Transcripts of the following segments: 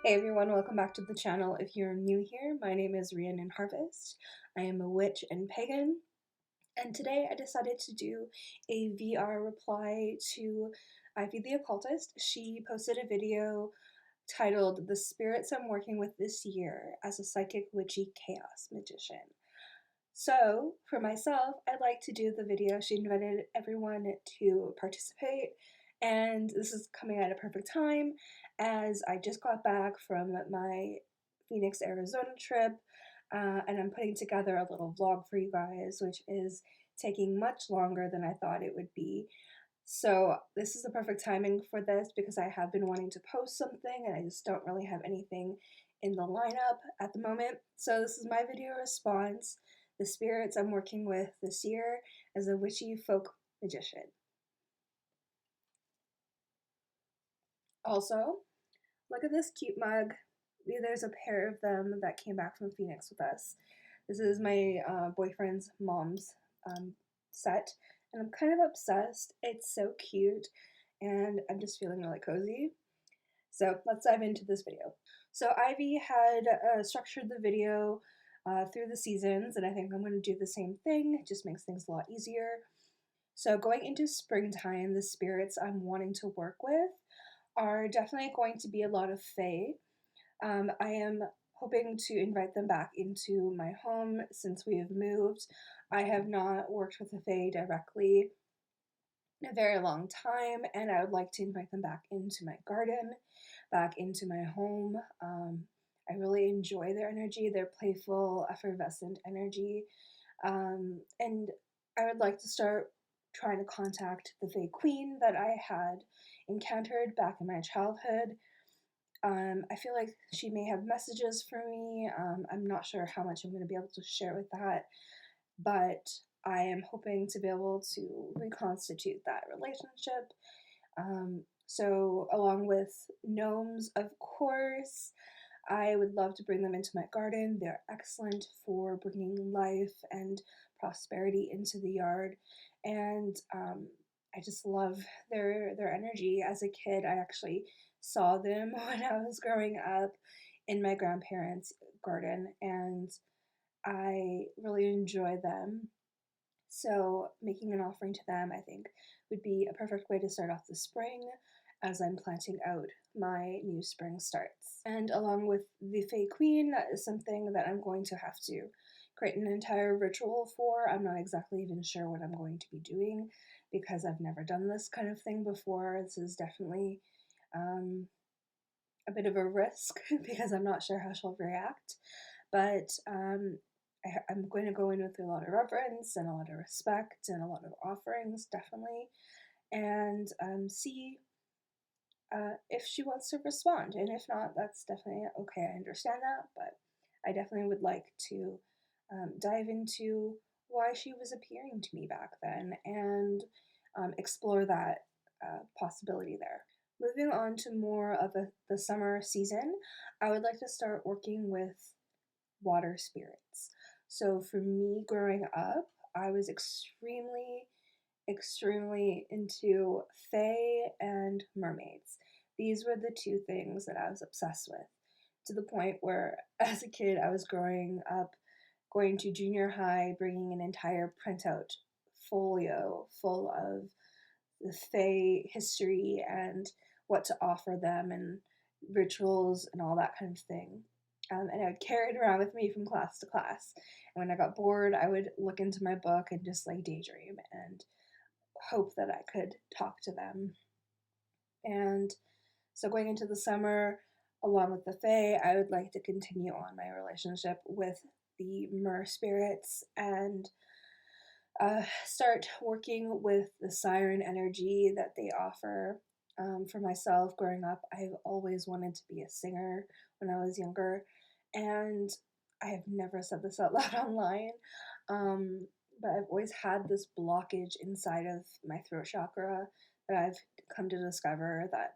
Hey everyone, welcome back to the channel. If you're new here, my name is rhiannonharvest. I am a witch and pagan, and today I decided to do a VR reply to Ivy the Occultist. She posted a video titled "The Spirits I'm Working With This Year as a Psychic Witchy Chaos Magician." So, for myself, I'd like to do the video. She invited everyone to participate, and this is coming at a perfect time as I just got back from my Phoenix, Arizona trip, and I'm putting together a little vlog for you guys, which is taking much longer than I thought it would be. So, this is the perfect timing for this because I have been wanting to post something and I just don't really have anything in the lineup at the moment. So, this is my video response: the spirits I'm working with this year as a witchy folk magician. Also, look at this cute mug. There's a pair of them that came back from Phoenix with us. This is my boyfriend's mom's set, and I'm kind of obsessed. It's so cute, and I'm just feeling really cozy. So let's dive into this video. So Ivy had structured the video through the seasons, and I think I'm going to do the same thing. It just makes things a lot easier. So going into springtime, the spirits I'm wanting to work with are definitely going to be a lot of fae. I am hoping to invite them back into my home since we have moved. I have not worked with the fae directly in a very long time, and I would like to invite them back into my garden, back into my home. I really enjoy their energy, their playful, effervescent energy, and I would like to start trying to contact the Fae Queen that I had encountered back in my childhood. I feel like she may have messages for me. I'm not sure how much I'm going to be able to share with that, but I am hoping to be able to reconstitute that relationship. So, along with gnomes, of course, I would love to bring them into my garden. They're excellent for bringing life and prosperity into the yard, and I just love their energy. As a kid, I actually saw them when I was growing up in my grandparents' garden, and I really enjoy them. So, making an offering to them, I think, would be a perfect way to start off the spring as I'm planting out my new spring starts. And along with the Fae Queen, that is something that I'm going to have to create an entire ritual for. I'm not exactly even sure what I'm going to be doing because I've never done this kind of thing before. This is definitely a bit of a risk because I'm not sure how she'll react. But I'm going to go in with a lot of reverence and a lot of respect and a lot of offerings, definitely, and see if she wants to respond. And if not, that's definitely okay. I understand that, but I definitely would like to dive into why she was appearing to me back then and explore that possibility there. Moving on to more of the summer season, I would like to start working with water spirits. So for me growing up, I was extremely into fae and mermaids. These were the two things that I was obsessed with, to the point where as a kid I was growing up, going to junior high, bringing an entire printout folio full of the fae history and what to offer them and rituals and all that kind of thing. And I would carry it around with me from class to class. And when I got bored, I would look into my book and just like daydream and hope that I could talk to them. And so going into the summer, along with the Fae, I would like to continue on my relationship with the Mer spirits and start working with the siren energy that they offer. For myself, growing up, I've always wanted to be a singer when I was younger, and I have never said this out loud online, but I've always had this blockage inside of my throat chakra that I've come to discover that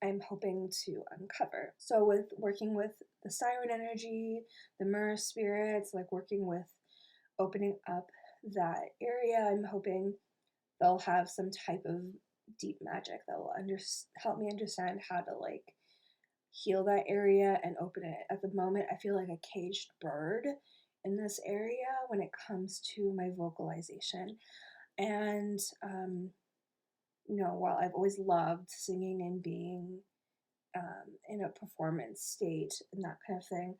I'm hoping to uncover. So, with working with the siren energy, the Mer spirits, like working with opening up that area, I'm hoping they'll have some type of deep magic that will help me understand how to like heal that area and open it. At the moment, I feel like a caged bird in this area when it comes to my vocalization. And, while I've always loved singing and being in a performance state and that kind of thing,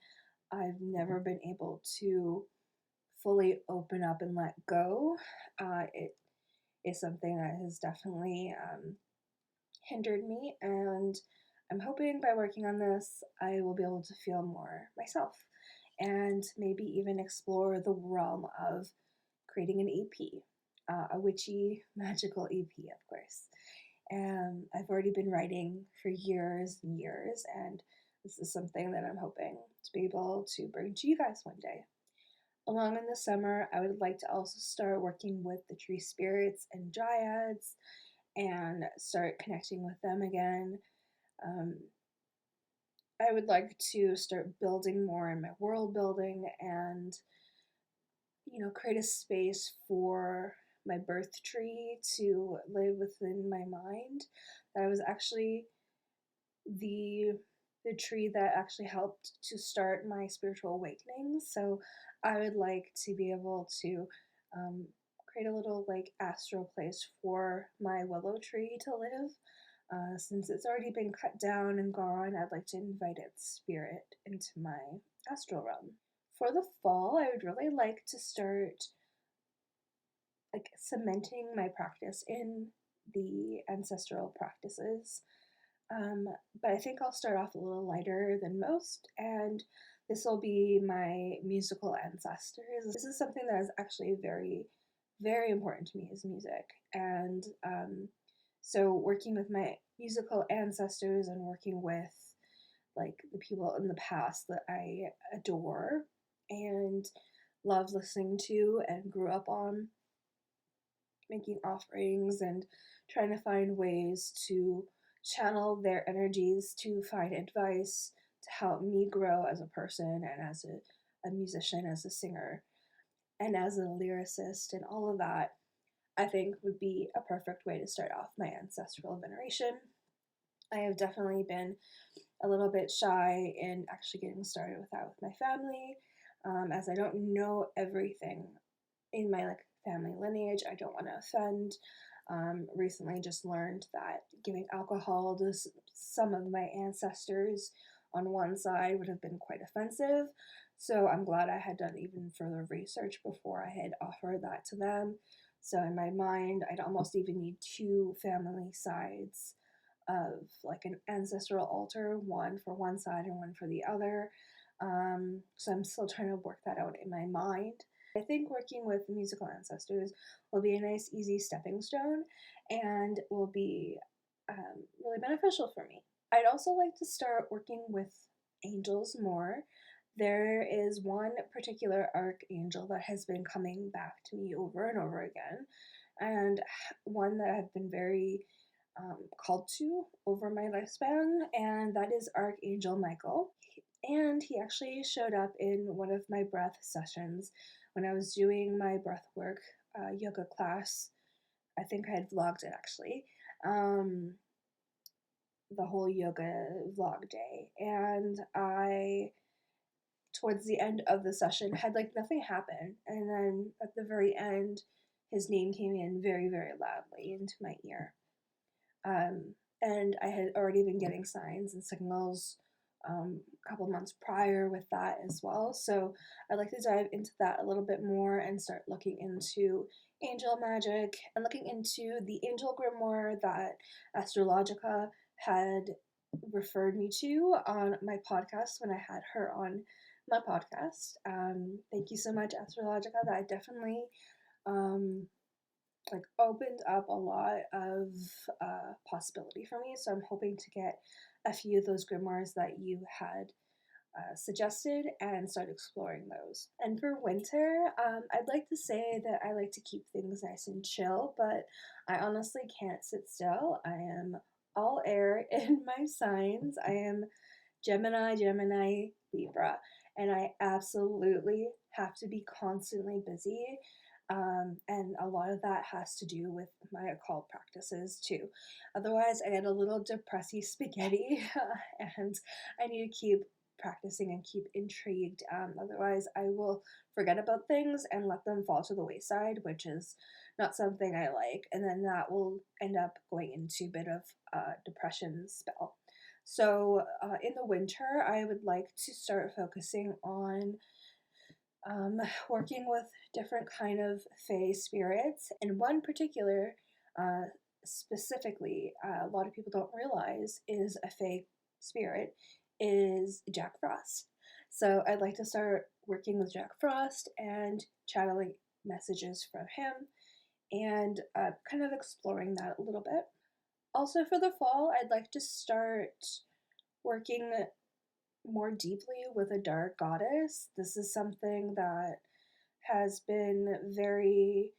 I've never been able to fully open up and let go. It is something that has definitely hindered me, and I'm hoping by working on this, I will be able to feel more myself and maybe even explore the realm of creating an EP, a witchy, magical EP, of course. And I've already been writing for years and years, and this is something that I'm hoping to be able to bring to you guys one day. Along in the summer, I would like to also start working with the tree spirits and dryads and start connecting with them again. I would like to start building more in my world building and, create a space for my birth tree to live within my mind. That was actually the tree that actually helped to start my spiritual awakening. So I would like to be able to create a little like astral place for my willow tree to live. Since it's already been cut down and gone, I'd like to invite its spirit into my astral realm. For the fall, I would really like to start like cementing my practice in the ancestral practices. But I think I'll start off a little lighter than most, and this will be my musical ancestors. This is something that is actually very, very important to me, is music. And so working with my musical ancestors and working with like the people in the past that I adore and love listening to and grew up on, making offerings and trying to find ways to channel their energies to find advice to help me grow as a person and as a musician, as a singer, and as a lyricist, and all of that, I think would be a perfect way to start off my ancestral veneration. I have definitely been a little bit shy in actually getting started with that with my family, as I don't know everything in my like family lineage. I don't want to offend. Recently just learned that giving alcohol to some of my ancestors on one side would have been quite offensive. So I'm glad I had done even further research before I had offered that to them. So in my mind, I'd almost even need two family sides of like an ancestral altar, one for one side and one for the other. So I'm still trying to work that out in my mind. I think working with musical ancestors will be a nice, easy stepping stone and will be really beneficial for me. I'd also like to start working with angels more. There is one particular archangel that has been coming back to me over and over again, and one that I've been very called to over my lifespan, and that is Archangel Michael. And he actually showed up in one of my breath sessions when I was doing my breathwork yoga class. I think I had vlogged it actually, the whole yoga vlog day. And I, towards the end of the session, had like nothing happen. And then at the very end, his name came in very, very loudly into my ear. And I had already been getting signs and signals a couple months prior with that as well. So I'd like to dive into that a little bit more and start looking into angel magic and looking into the angel grimoire that Astrologica had referred me to on my podcast when I had her on my podcast. Thank you so much, Astrologica. That definitely like opened up a lot of possibility for me. So I'm hoping to get a few of those grimoires that you had suggested and start exploring those. And for winter, I'd like to say that I like to keep things nice and chill, but I honestly can't sit still. I am all air in my signs. I am Gemini, Libra, and I absolutely have to be constantly busy. And a lot of that has to do with my occult practices too. Otherwise, I get a little depressy spaghetti, and I need to keep practicing and keep intrigued. Otherwise, I will forget about things and let them fall to the wayside, which is not something I like. And then that will end up going into a bit of a depression spell. So, in the winter, I would like to start focusing on um, working with different kind of fae spirits, and one particular, uh, specifically, a lot of people don't realize is a fae spirit is Jack Frost. So I'd like to start working with Jack Frost and channeling messages from him, and kind of exploring that a little bit. Also, for the fall, I'd like to start working more deeply with a dark goddess. This is something that has been very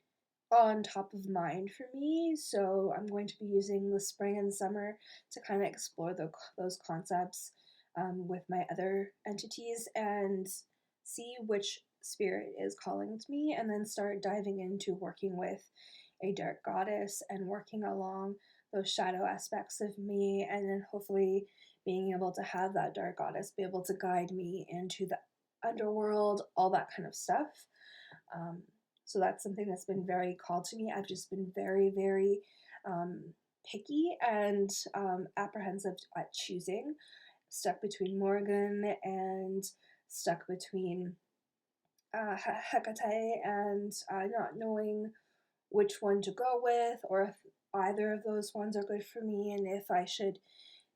on top of mind for me, so I'm going to be using the spring and summer to kind of explore those concepts with my other entities and see which spirit is calling to me, and then start diving into working with a dark goddess and working along those shadow aspects of me, and then hopefully being able to have that dark goddess be able to guide me into the underworld, all that kind of stuff. Um, so that's something that's been very called to me. I've just been very, very picky and apprehensive at choosing. Stuck between Morgan and stuck between Hecate and not knowing which one to go with, or if either of those ones are good for me, and if I should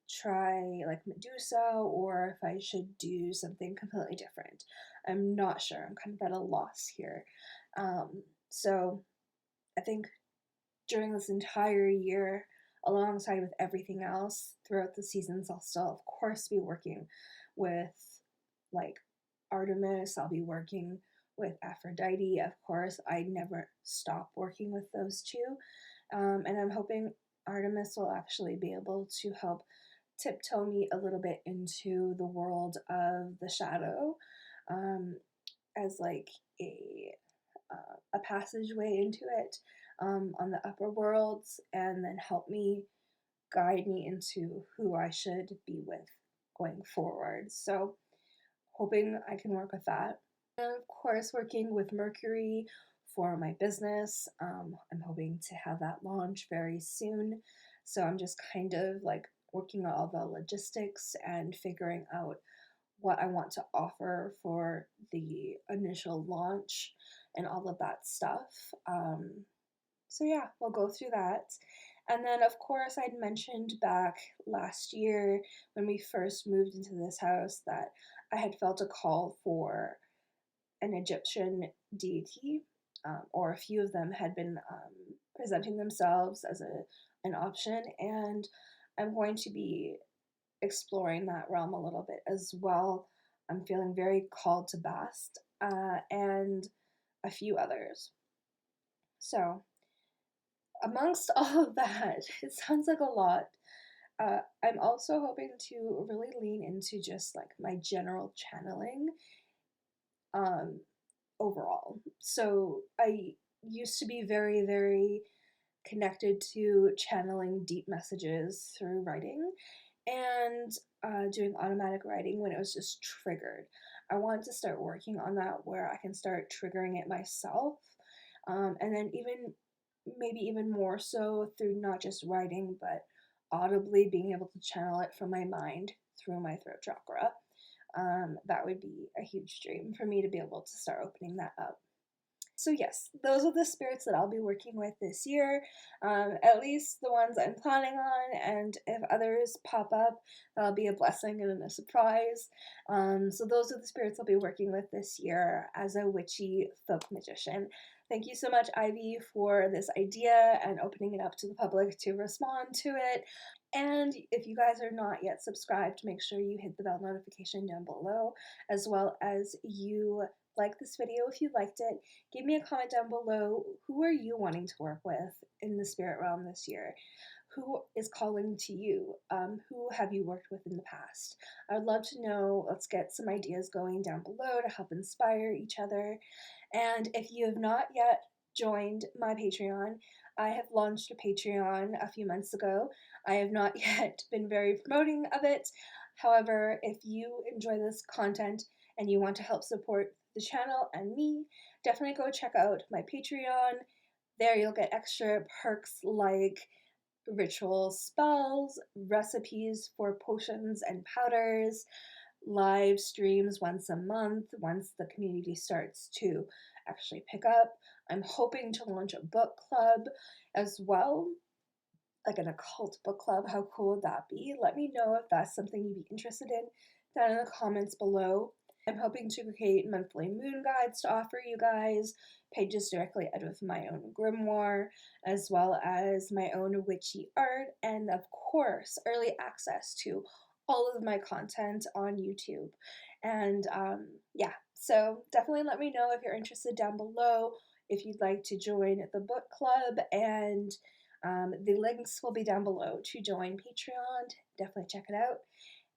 try like Medusa or if I should do something completely different. I'm not sure. I'm kind of at a loss here. So I think during this entire year, alongside with everything else throughout the seasons, I'll still, of course, be working with like Artemis. I'll be working with Aphrodite, of course. I never stop working with those two. And I'm hoping Artemis will actually be able to help tiptoe me a little bit into the world of the shadow, as like a passageway into it, on the upper worlds, and then help me guide me into who I should be with going forward. So hoping I can work with that. And of course, working with Mercury for my business. I'm hoping to have that launch very soon. So I'm just kind of like working on all the logistics and figuring out what I want to offer for the initial launch and all of that stuff. So yeah, we'll go through that. And then, of course, I'd mentioned back last year when we first moved into this house that I had felt a call for an Egyptian deity, or a few of them had been presenting themselves as an option, and I'm going to be exploring that realm a little bit as well. I'm feeling very called to Bast, and a few others. So, amongst all of that, it sounds like a lot. I'm also hoping to really lean into just like my general channeling, um, overall. So I used to be very, very connected to channeling deep messages through writing and doing automatic writing when it was just triggered. I want to start working on that where I can start triggering it myself. And then maybe even more so through not just writing, but audibly being able to channel it from my mind through my throat chakra. That would be a huge dream for me to be able to start opening that up. So yes, those are the spirits that I'll be working with this year, at least the ones I'm planning on, and if others pop up, that'll be a blessing and a surprise. So those are the spirits I'll be working with this year as a witchy folk magician. Thank you so much, Ivy, for this idea and opening it up to the public to respond to it. And if you guys are not yet subscribed, make sure you hit the bell notification down below, as well as you like this video if you liked it. Give me a comment down below. Who are you wanting to work with in the spirit realm this year? Who is calling to you? Who have you worked with in the past? I would love to know. Let's get some ideas going down below to help inspire each other. And if you have not yet joined my Patreon. I have launched a Patreon a few months ago. I have not yet been very promoting of it. However, if you enjoy this content and you want to help support the channel and me, definitely go check out my Patreon. There you'll get extra perks like ritual spells, recipes for potions and powders, live streams once a month once the community starts to actually pick up. I'm hoping to launch a book club as well, like an occult book club. How cool would that be? Let me know if that's something you'd be interested in down in the comments below. I'm hoping to create monthly moon guides to offer you guys, pages directly out of my own grimoire, as well as my own witchy art, and of course, early access to all of my content on YouTube. And yeah, so definitely let me know if you're interested down below, if you'd like to join the book club, and the links will be down below to join Patreon. Definitely check it out.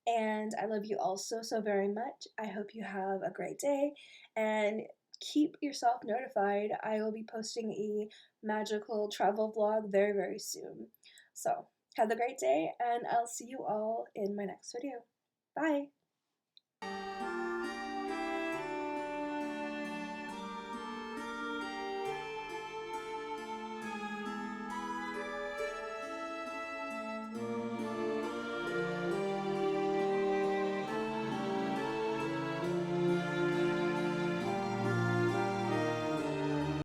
And I love you all so, so very much. I hope you have a great day and keep yourself notified. I will be posting a magical travel vlog very, very soon. So have a great day, and I'll see you all in my next video. Bye!